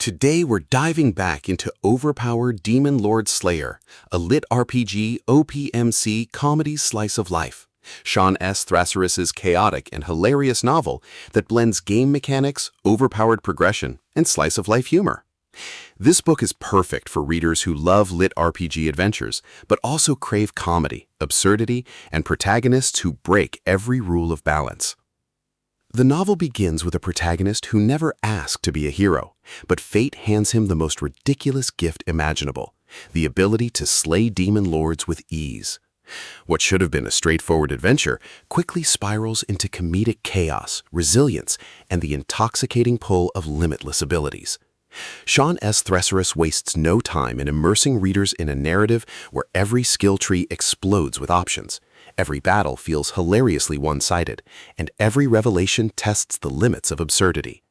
Today we're diving back into Overpowered Demon Lord Slayer, a LitRPG OPMC comedy slice of life. SeanS3r3s' chaotic and hilarious novel that blends game mechanics, overpowered progression, and slice-of-life humor. This book is perfect for readers who love LitRPG adventures, but also crave comedy, absurdity, and protagonists who break every rule of balance. The novel begins with a protagonist who never asked to be a hero, but fate hands him the most ridiculous gift imaginable, the ability to slay demon lords with ease. What should have been a straightforward adventure quickly spirals into comedic chaos, resilience, and the intoxicating pull of limitless abilities. SeanS3r3s wastes no time in immersing readers in a narrative where every skill tree explodes with options. Every battle feels hilariously one-sided, and every revelation tests the limits of absurdity.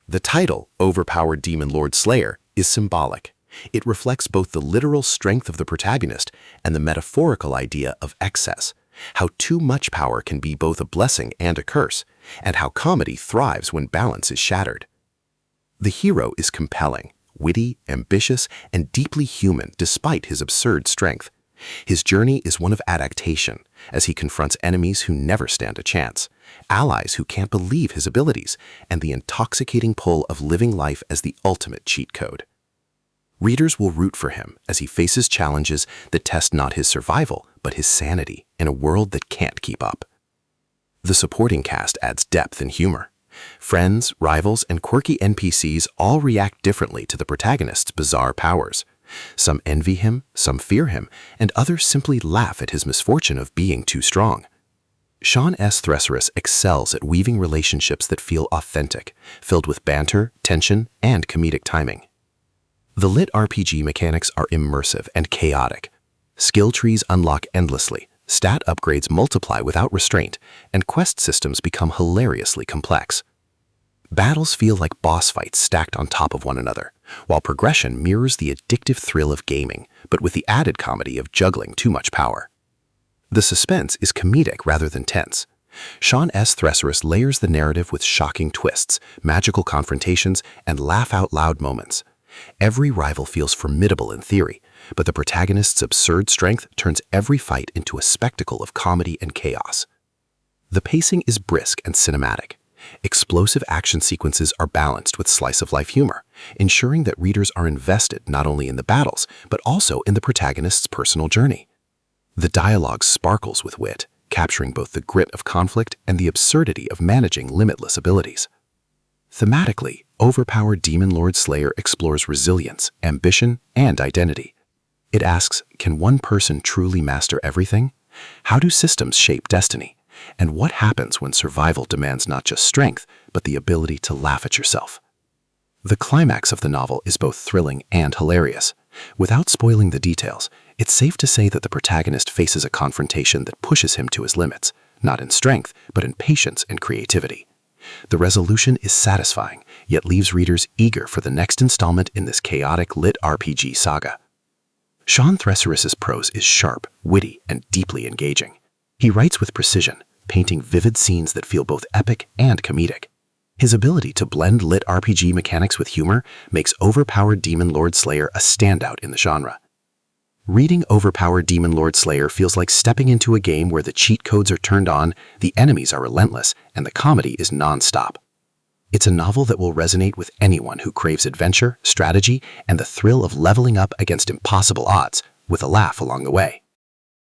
The title, Overpowered Demon Lord Slayer, is symbolic. It reflects both the literal strength of the protagonist and the metaphorical idea of excess, how too much power can be both a blessing and a curse, and how comedy thrives when balance is shattered. The hero is compelling, witty, ambitious, and deeply human despite his absurd strength. His journey is one of adaptation, as he confronts enemies who never stand a chance, allies who can't believe his abilities, and the intoxicating pull of living life as the ultimate cheat code. Readers will root for him as he faces challenges that test not his survival, but his sanity in a world that can't keep up. The supporting cast adds depth and humor. Friends, rivals, and quirky NPCs all react differently to the protagonist's bizarre powers. Some envy him, some fear him, and others simply laugh at his misfortune of being too strong. SeanS3r3s excels at weaving relationships that feel authentic, filled with banter, tension, and comedic timing. The LitRPG mechanics are immersive and chaotic. Skill trees unlock endlessly, stat upgrades multiply without restraint, and quest systems become hilariously complex. Battles feel like boss fights stacked on top of one another, while progression mirrors the addictive thrill of gaming, but with the added comedy of juggling too much power. The suspense is comedic rather than tense. SeanS3r3s layers the narrative with shocking twists, magical confrontations, and laugh-out-loud moments. Every rival feels formidable in theory, but the protagonist's absurd strength turns every fight into a spectacle of comedy and chaos. The pacing is brisk and cinematic. Explosive action sequences are balanced with slice-of-life humor, ensuring that readers are invested not only in the battles, but also in the protagonist's personal journey. The dialogue sparkles with wit, capturing both the grit of conflict and the absurdity of managing limitless abilities. Thematically, Overpowered Demon Lord Slayer explores resilience, ambition, and identity. It asks, can one person truly master everything? How do systems shape destiny? And what happens when survival demands not just strength, but the ability to laugh at yourself? The climax of the novel is both thrilling and hilarious. Without spoiling the details, it's safe to say that the protagonist faces a confrontation that pushes him to his limits, not in strength, but in patience and creativity. The resolution is satisfying, yet leaves readers eager for the next installment in this chaotic LitRPG saga. SeanS3r3s' prose is sharp, witty, and deeply engaging. He writes with precision, painting vivid scenes that feel both epic and comedic. His ability to blend LitRPG mechanics with humor makes Overpowered Demon Lord Slayer a standout in the genre. Reading Overpowered Demon Lord Slayer feels like stepping into a game where the cheat codes are turned on, the enemies are relentless, and the comedy is non-stop. It's a novel that will resonate with anyone who craves adventure, strategy, and the thrill of leveling up against impossible odds, with a laugh along the way.